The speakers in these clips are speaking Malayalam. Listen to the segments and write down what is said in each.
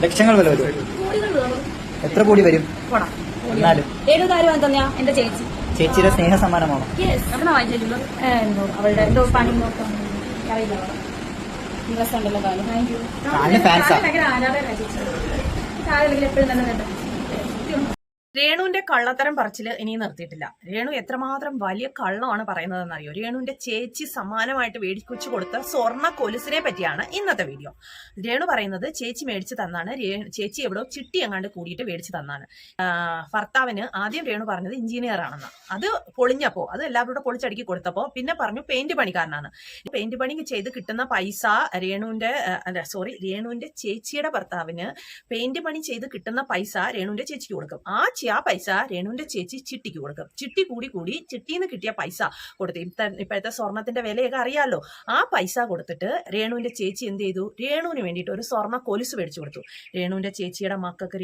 ലക്ഷങ്ങൾ വില വരും. എത്ര കോടി വരും? എന്നാലും എന്റെ ചേച്ചി ചേച്ചിയുടെ സ്നേഹ സമ്മാനമാണോ? എന്തോ അവളുടെ എന്തോ പണി നോക്കാൻ അറിയില്ല. ദിവസം ഉണ്ടല്ലോ കാലം. Thank you. ഭയങ്കര ആരാധന ചേച്ചി. കാലം എപ്പോഴും തന്നെ വേണ്ട. രേണുവിന്റെ കള്ളത്തരം പറച്ചില് ഇനി നിർത്തിയിട്ടില്ല. രേണു എത്രമാത്രം വലിയ കള്ളമാണ് പറയുന്നതെന്ന് അറിയോ? രേണുവിന്റെ ചേച്ചി സമ്മാനമായിട്ട് മേടിച്ചു കൊടുത്ത സ്വർണ്ണ കൊലുസിനെ പറ്റിയാണ് ഇന്നത്തെ വീഡിയോ. രേണു പറയുന്നത് ചേച്ചി മേടിച്ചു തന്നാണ്, ചേച്ചി എവിടോ ചിട്ടി എങ്ങാണ്ട് കൂടിയിട്ട് മേടിച്ചു തന്നാണ്. ഭർത്താവിന് ആദ്യം രേണു പറഞ്ഞത് എഞ്ചിനീയർ ആണെന്ന്. അത് പൊളിഞ്ഞപ്പോ, അത് എല്ലാവരോടും പൊളിച്ചടുക്കി കൊടുത്തപ്പോ പിന്നെ പറഞ്ഞു പെയിന്റ് പണിക്കാരനാണ്. പെയിന്റ് പണി ചെയ്ത് കിട്ടുന്ന പൈസ രേണുവിന്റെ ചേച്ചിയുടെ ഭർത്താവിന് പെയിന്റ് പണി ചെയ്ത് കിട്ടുന്ന പൈസ രേണുവിന്റെ ചേച്ചിക്ക് കൊടുക്കും. ആ പൈസ രേണുവിന്റെ ചേച്ചി ചിട്ടിക്ക് കൊടുക്കും. ചിട്ടി കൂടി ചിട്ടിന്ന് കിട്ടിയ പൈസ കൊടുത്ത്, ഇപ്പോഴത്തെ സ്വർണത്തിന്റെ വിലയൊക്കെ അറിയാലോ, ആ പൈസ കൊടുത്തിട്ട് രേണുവിന്റെ ചേച്ചി എന്ത് ചെയ്തു? രേണുവിന് വേണ്ടിയിട്ട് ഒരു സ്വർണ്ണ കൊലുസ് മേടിച്ചു കൊടുത്തു. രേണുവിന്റെ ചേച്ചിയുടെ മക്കൾക്ക്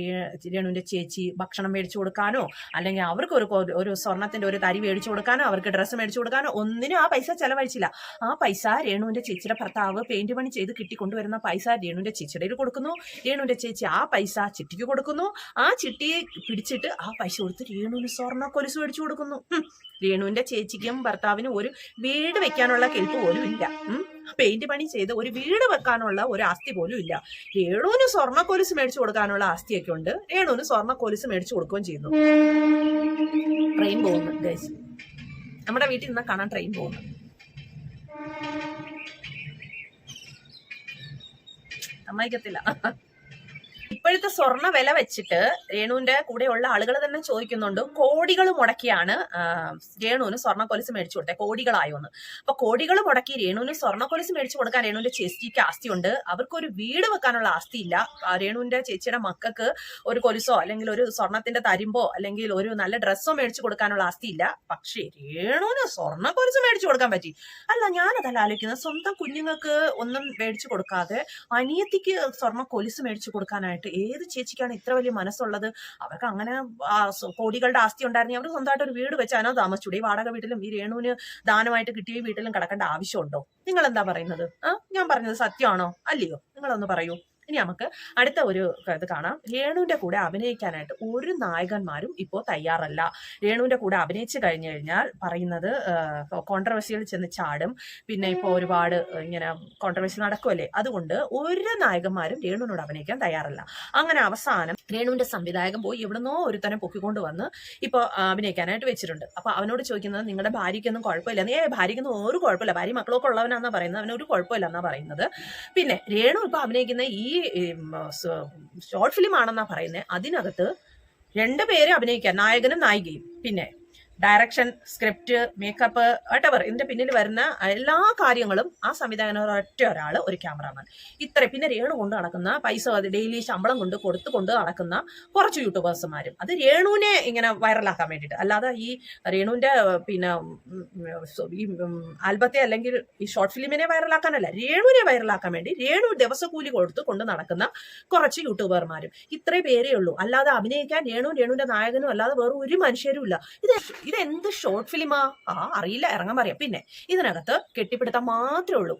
രേണുവിന്റെ ചേച്ചി ഭക്ഷണം മേടിച്ചു കൊടുക്കാനോ അല്ലെങ്കിൽ അവർക്ക് ഒരു സ്വർണത്തിന്റെ ഒരു തരി മേടിച്ചു കൊടുക്കാനോ അവർക്ക് ഡ്രസ്സ് മേടിച്ചു കൊടുക്കാനോ ഒന്നിനും ആ പൈസ ചെലവഴിച്ചില്ല. ആ പൈസ രേണുവിന്റെ ചേച്ചിയുടെ ഭർത്താവ് പെയിന്റ് പണി ചെയ്ത് കിട്ടിക്കൊണ്ടുവരുന്ന പൈസ രേണുവിന്റെ ചേച്ചിയുടെ കൊടുക്കുന്നു. രേണുവിന്റെ ചേച്ചി ആ പൈസ ചിട്ടിക്ക് കൊടുക്കുന്നു. ആ ചിട്ടിയെ പിടിച്ചിട്ട് ആ പൈസ കൊടുത്ത് രേണുവിന് സ്വർണ്ണ കൊലുസ് മേടിച്ചു കൊടുക്കുന്നു. രേണുവിന്റെ ചേച്ചിക്കും ഭർത്താവിനും ഒരു വീട് വെക്കാനുള്ള കെൽപ്പ് പോലും ഇല്ല. പെയിന്റ് പണി ചെയ്ത് ഒരു വീട് വെക്കാനുള്ള ഒരു ആസ്തി പോലും ഇല്ല. രേണുവിന് സ്വർണ്ണ കൊലുസ് മേടിച്ചു കൊടുക്കാനുള്ള ആസ്തിയൊക്കെ ഉണ്ട്. രേണുവിന് സ്വർണ്ണ കൊലുസ് മേടിച്ചു കൊടുക്കുകയും ചെയ്യുന്നു. ട്രെയിൻ പോകുന്നു ഗൈസ്, നമ്മുടെ വീട്ടിൽ നിന്ന് കാണാൻ ട്രെയിൻ പോകുന്നു. സമ്മതിക്കത്തില്ല. ഇപ്പോഴത്തെ സ്വർണ്ണ വില വെച്ചിട്ട് രേണുവിന്റെ കൂടെയുള്ള ആളുകൾ തന്നെ ചോദിക്കുന്നുണ്ട്, കോടികൾ മുടക്കിയാണ് രേണുവിന് സ്വർണ്ണ കൊലുസ് മേടിച്ചു കൊടുത്തത്, കോടികളായോന്ന്. അപ്പൊ കോടികൾ മുടക്കി രേണുവിന് സ്വർണ്ണ കൊലുസ് മേടിച്ചു കൊടുക്കാൻ രേണുവിന്റെ ചേച്ചിക്ക് ആസ്തിയുണ്ട്. അവർക്കൊരു വീട് വെക്കാനുള്ള ആസ്തി ഇല്ല. രേണുവിന്റെ ചേച്ചിയുടെ മക്കൾക്ക് ഒരു കൊലുസോ അല്ലെങ്കിൽ ഒരു സ്വർണത്തിന്റെ തരിമ്പോ അല്ലെങ്കിൽ ഒരു നല്ല ഡ്രസ്സോ മേടിച്ചു കൊടുക്കാനുള്ള ആസ്തി ഇല്ല. പക്ഷേ രേണുവിന് സ്വർണ്ണ കൊലുസ് മേടിച്ചു കൊടുക്കാൻ പറ്റി. അല്ല, ഞാനതല്ല ആലോചിക്കുന്നത്, സ്വന്തം കുഞ്ഞുങ്ങൾക്ക് ഒന്നും മേടിച്ചു കൊടുക്കാതെ അനിയത്തിക്ക് സ്വർണ്ണ കൊലുസ് മേടിച്ചു കൊടുക്കാനായിട്ട് ഏത് ചേച്ചിക്കാണ് ഇത്ര വലിയ മനസ്സുള്ളത്? അവർക്ക് അങ്ങനെ കോടികളുടെ ആസ്തി ഉണ്ടായിരുന്നെങ്കിൽ അവർ സ്വന്തമായിട്ട് ഒരു വീട് വെച്ച് അതിനോ താമസിച്ചൂടെ? ഈ വാടക വീട്ടിലും ഈ രേണുവിന് ദാനമായിട്ട് കിട്ടിയ വീട്ടിലും കിടക്കേണ്ട ആവശ്യമുണ്ടോ? നിങ്ങൾ എന്താ പറയുന്നത്? ഞാൻ പറഞ്ഞത് സത്യമാണോ അല്ലയോ? നിങ്ങളൊന്ന് പറയൂ. ഇനി നമുക്ക് അടുത്ത ഒരു ഇത് കാണാം. രേണുവിന്റെ കൂടെ അഭിനയിക്കാനായിട്ട് ഒരു നായകന്മാരും ഇപ്പോൾ തയ്യാറല്ല. രേണുവിന്റെ കൂടെ അഭിനയിച്ചു കഴിഞ്ഞു കഴിഞ്ഞാൽ പറയുന്നത് കോൺട്രവേഴ്സിയിൽ ചെന്ന് ചാടും. പിന്നെ ഇപ്പോൾ ഒരുപാട് ഇങ്ങനെ കോൺട്രവേഴ്സി നടക്കുമല്ലേ, അതുകൊണ്ട് ഒരു നായകന്മാരും രേണുവിനോട് അഭിനയിക്കാൻ തയ്യാറല്ല. അങ്ങനെ അവസാനം രേണുവിന്റെ സംവിധായകൻ പോയി എവിടുന്നോ ഒരുത്തനെ പൊക്കിക്കൊണ്ട് വന്ന് ഇപ്പോൾ അഭിനയിക്കാനായിട്ട് വെച്ചിട്ടുണ്ട്. അപ്പൊ അവനോട് ചോദിക്കുന്നത്, നിങ്ങളുടെ ഭാര്യയ്ക്കൊന്നും കുഴപ്പമില്ല? ഭാര്യയ്ക്കൊന്നും ഒരു കുഴപ്പമില്ല, ഭാര്യ മക്കളൊക്കെ ഉള്ളവനാന്നാ പറയുന്നത്, അവനൊരു കുഴപ്പമില്ല എന്നാ പറയുന്നത്. പിന്നെ രേണു ഇപ്പൊ അഭിനയിക്കുന്ന ഈ ഷോർട്ട് ഫിലിം ആണെന്നാ പറയുന്നത്. അതിനകത്ത് 2 പേര് അഭിനയിക്കാൻ, നായകനും നായികയും, പിന്നെ ഡയറക്ഷൻ, സ്ക്രിപ്റ്റ്, മേക്കപ്പ്, വട്ടവർ, ഇതിന്റെ പിന്നിൽ വരുന്ന എല്ലാ കാര്യങ്ങളും ആ സംവിധായകൻ ഒറ്റ ഒരാള്, ഒരു ക്യാമറാമാൻ, ഇത്ര. പിന്നെ രേണു കൊണ്ട് നടക്കുന്ന പൈസ ഡെയിലി ശമ്പളം കൊണ്ട് നടക്കുന്ന കുറച്ച് യൂട്യൂബേഴ്സുമാരും, അത് രേണുവിനെ ഇങ്ങനെ വൈറലാക്കാൻ വേണ്ടിയിട്ട്, അല്ലാതെ ഈ രേണുവിന്റെ പിന്നെ ഈ ആൽബത്തെ അല്ലെങ്കിൽ ഈ ഷോർട്ട് ഫിലിമിനെ വൈറലാക്കാനല്ല, രേണുവിനെ വൈറലാക്കാൻ വേണ്ടി രേണു ദിവസക്കൂലി കൊണ്ട് നടക്കുന്ന കുറച്ച് യൂട്യൂബർമാരും, ഇത്രേ പേരേ ഉള്ളൂ. അല്ലാതെ അഭിനയിക്കാൻ രേണുവിന്റെ നായകനും അല്ലാതെ വേറെ ഒരു മനുഷ്യരും ഇല്ല. ഇതെന്ത് ഷോർട്ട് ഫിലിമാ? അറിയില്ല, ഇറങ്ങാൻ പറയാം. പിന്നെ ഇതിനകത്ത് കെട്ടിപ്പിടുത്തം മാത്രമേ ഉള്ളൂ.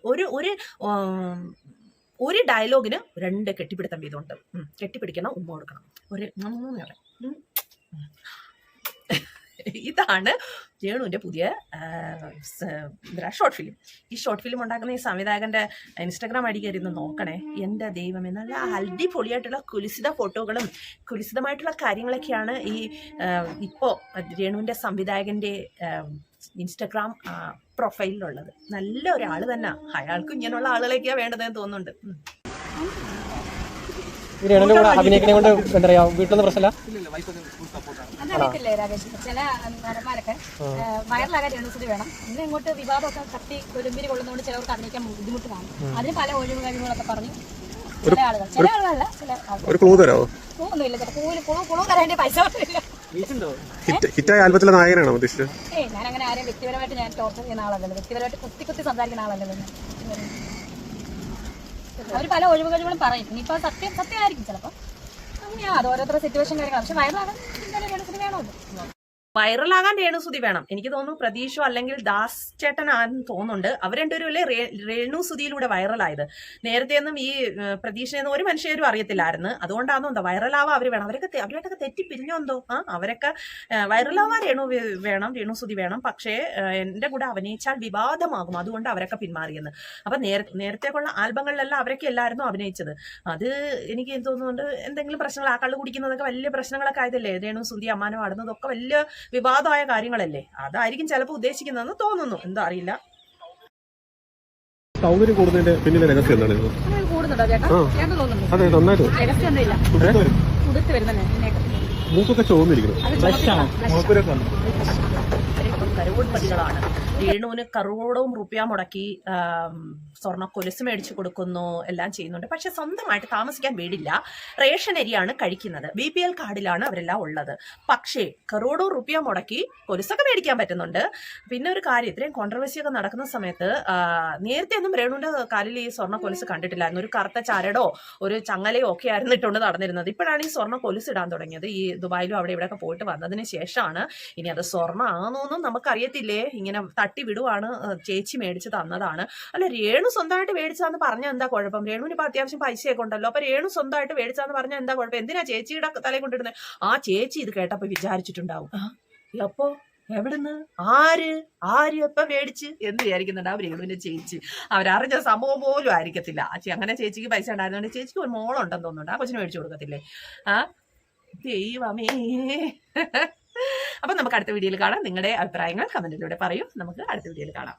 ഒരു ഡയലോഗിന് 2 കെട്ടിപ്പിടുത്തം വീതമുണ്ട്. കെട്ടിപ്പിടിക്കണം, ഉമ്മ കൊടുക്കണം, ഒരു ഇതാണ് രേണുവിന്റെ പുതിയ ഷോർട്ട് ഫിലിം. ഈ ഷോർട്ട് ഫിലിം ഉണ്ടാക്കുന്ന ഈ സംവിധായകന്റെ ഇൻസ്റ്റാഗ്രാം ഐഡി കയറി നോക്കണേ. എൻ്റെ ദൈവമേ, നല്ല അടിപൊളിയായിട്ടുള്ള കുലിസിത ഫോട്ടോകളും കുലിസിതമായിട്ടുള്ള കാര്യങ്ങളൊക്കെയാണ് ഈ ഇപ്പോൾ രേണുവിന്റെ സംവിധായകന്റെ ഇൻസ്റ്റാഗ്രാം പ്രൊഫൈലിലുള്ളത്. നല്ല ഒരാൾ തന്നെ. അയാൾക്ക് ഇങ്ങനെയുള്ള ആളുകളൊക്കെയാണ് വേണ്ടതെന്ന് തോന്നുന്നുണ്ട്. അതറിയത്തില്ലേ രാകേഷ്, ചില നടന്മാരൊക്കെ വൈറലാകാൻ രേണുസുതി വേണം. ഇന്ന് ഇങ്ങോട്ട് വിവാദമൊക്കെ കത്തി ഒരുമ്പിരി കൊള്ളുന്നതുകൊണ്ട് ചിലവർക്ക് അഭിനയിക്കാൻ ബുദ്ധിമുട്ട് കാണും. അതിന് പല ഒഴിവ് കഴിവുകളൊക്കെ പറഞ്ഞു ചില ആളുകളല്ല, ചില ഒന്നുമില്ല, കുളു തരാൻ്റെ പൈസ ഇല്ല. ഞാനങ്ങനെ ആരെയും വ്യക്തിപരമായിട്ട് ഞാൻ ടോർച്ചർ ചെയ്യുന്ന ആളല്ലല്ലോ, വ്യക്തിപരമായിട്ട് കുത്തി സംസാരിക്കുന്ന ആളല്ലല്ലോ ഞാൻ. അവർ പല ഒഴിവ് കഴിവുകളും പറയും. ഇനിയിപ്പോൾ സത്യമായിരിക്കും ചിലപ്പോൾ. അത് ഓരോരുത്തരുടെ സിറ്റുവേഷൻ കാര്യങ്ങളാണ്. പക്ഷെ വൈറലാകാൻ വേണമല്ലോ. വൈറലാകാൻ രേണുസുതി വേണം. എനിക്ക് തോന്നുന്നു പ്രതീഷോ അല്ലെങ്കിൽ ദാസ് ചേട്ടനാണെന്ന് തോന്നുന്നുണ്ട്. അവർ രണ്ടുപേരും അല്ലേ രേണുസുതിയിലൂടെ വൈറലായത്. നേരത്തെ ഒന്നും ഈ പ്രതീക്ഷയെന്ന് ഒരു മനുഷ്യരും അറിയത്തില്ലായിരുന്നു. അതുകൊണ്ടാണോ എന്താ വൈറലാവാൻ അവർ വേണം. അവരായിട്ടൊക്കെ തെറ്റിപ്പിരിഞ്ഞോ എന്തോ. അവരൊക്കെ വൈറലാവാൻ രേണുസുതി വേണം. പക്ഷേ എന്റെ കൂടെ അഭിനയിച്ചാൽ വിവാദമാകും, അതുകൊണ്ട് അവരൊക്കെ പിന്മാറിയെന്ന്. അപ്പൊ നേരത്തേക്കുള്ള ആൽബങ്ങളിലെല്ലാം അവരൊക്കെ എല്ലായിരുന്നു അഭിനയിച്ചത്. അത് എനിക്ക് തോന്നുന്നുണ്ട് എന്തെങ്കിലും പ്രശ്നങ്ങൾ, ആ കള്ളു കുടിക്കുന്നതൊക്കെ വലിയ പ്രശ്നങ്ങളൊക്കെ ആയതല്ലേ, രേണുസുതി അമ്മാനം ആടുന്നതൊക്കെ വലിയ വിവാദമായ കാര്യങ്ങളല്ലേ. അതായിരിക്കും ചിലപ്പോൾ ഉദ്ദേശിക്കുന്നതെന്ന് തോന്നുന്നു, എന്താ അറിയില്ല. സൗന്ദര്യം കൂടുന്നതിന്റെ പിന്നിലെ രഹസ്യം എന്താണ്? കൂടുന്നുണ്ടോ ചേട്ടാ? ചേട്ടൻ തോന്നുന്നു അതെ, നന്നായിട്ട് രഹസ്യം ഒന്നുമില്ല. ഉടുത്ത് വരുന്ന മൂക്കൊക്കെ ചോന്നിരിക്കുന്നു. കരോഡ്പതികളാണ്. രേണുവിന് കറോടവും റുപ്യ മുടക്കി സ്വർണ്ണ കൊലുസ് മേടിച്ചു കൊടുക്കുന്നു, എല്ലാം ചെയ്യുന്നുണ്ട്. പക്ഷെ സ്വന്തമായിട്ട് താമസിക്കാൻ വീടില്ല, റേഷൻ അരിയാണ് കഴിക്കുന്നത്, BPL കാർഡിലാണ് അവരെല്ലാം ഉള്ളത്. പക്ഷേ കറോടോ റുപ്യ മുടക്കി കൊലുസൊക്കെ മേടിക്കാൻ പറ്റുന്നുണ്ട്. പിന്നെ ഒരു കാര്യം, ഇത്രയും കോൺട്രവേഴ്സി ഒക്കെ നടക്കുന്ന സമയത്ത് നേരത്തെ ഒന്നും രേണുവിന്റെ കാലിൽ ഈ സ്വർണ്ണ കൊലുസ് കണ്ടിട്ടില്ലായിരുന്നു. ഒരു കറുത്ത ചരടോ ഒരു ചങ്ങലയോ ഒക്കെ ആയിരുന്നു ഇട്ടുകൊണ്ട് നടന്നിരുന്നത്. ഇപ്പോഴാണ് ഈ സ്വർണ്ണ കൊലുസ് ഇടാൻ തുടങ്ങിയത്. ഈ ദുബായിലും അവിടെ ഇവിടെയൊക്കെ പോയിട്ട് വന്നതിന് ശേഷമാണ്. ഇനി അത് സ്വർണ്ണ ആണോന്നും നമുക്കറിയത്തില്ലേ, ഇങ്ങനെ തട്ടി വിടുവാണ്, ചേച്ചി മേടിച്ച് തന്നതാണ്. അല്ല, രേണു സ്വന്തമായിട്ട് മേടിച്ചാന്ന് പറഞ്ഞാൽ എന്താ കുഴപ്പം? രേണുവിന് ഇപ്പൊ അത്യാവശ്യം പൈസയൊക്കെ ഉണ്ടല്ലോ. അപ്പൊ രേണു സ്വന്തമായിട്ട് മേടിച്ചാന്ന് പറഞ്ഞാൽ എന്താ കുഴപ്പം? എന്തിനാ ചേച്ചിയുടെ തലയിൽ കൊണ്ടിരുന്നത്? ആ ചേച്ചി ഇത് കേട്ടപ്പോ വിചാരിച്ചിട്ടുണ്ടാവും, അപ്പോ എവിടുന്ന് ആര് എപ്പ മേടിച്ച് എന്ന് വിചാരിക്കുന്നുണ്ടാവും രേണുവിന്റെ ചേച്ചി. അവരറിഞ്ഞ സംഭവം പോലും ആയിരിക്കത്തില്ല. അങ്ങനെ ചേച്ചിക്ക് പൈസ ഉണ്ടായിരുന്നോണ്ട് ചേച്ചിക്ക് ഒരു മോളുണ്ടെന്ന് തോന്നുന്നുണ്ട്, ആ കൊച്ചിന് മേടിച്ചു കൊടുക്കത്തില്ലേ? ദൈവമേ. അപ്പൊ നമുക്ക് അടുത്ത വീഡിയോയിൽ കാണാം. നിങ്ങളുടെ അഭിപ്രായങ്ങൾ കമന്റിലൂടെ പറയൂ. നമുക്ക് അടുത്ത വീഡിയോയിൽ കാണാം.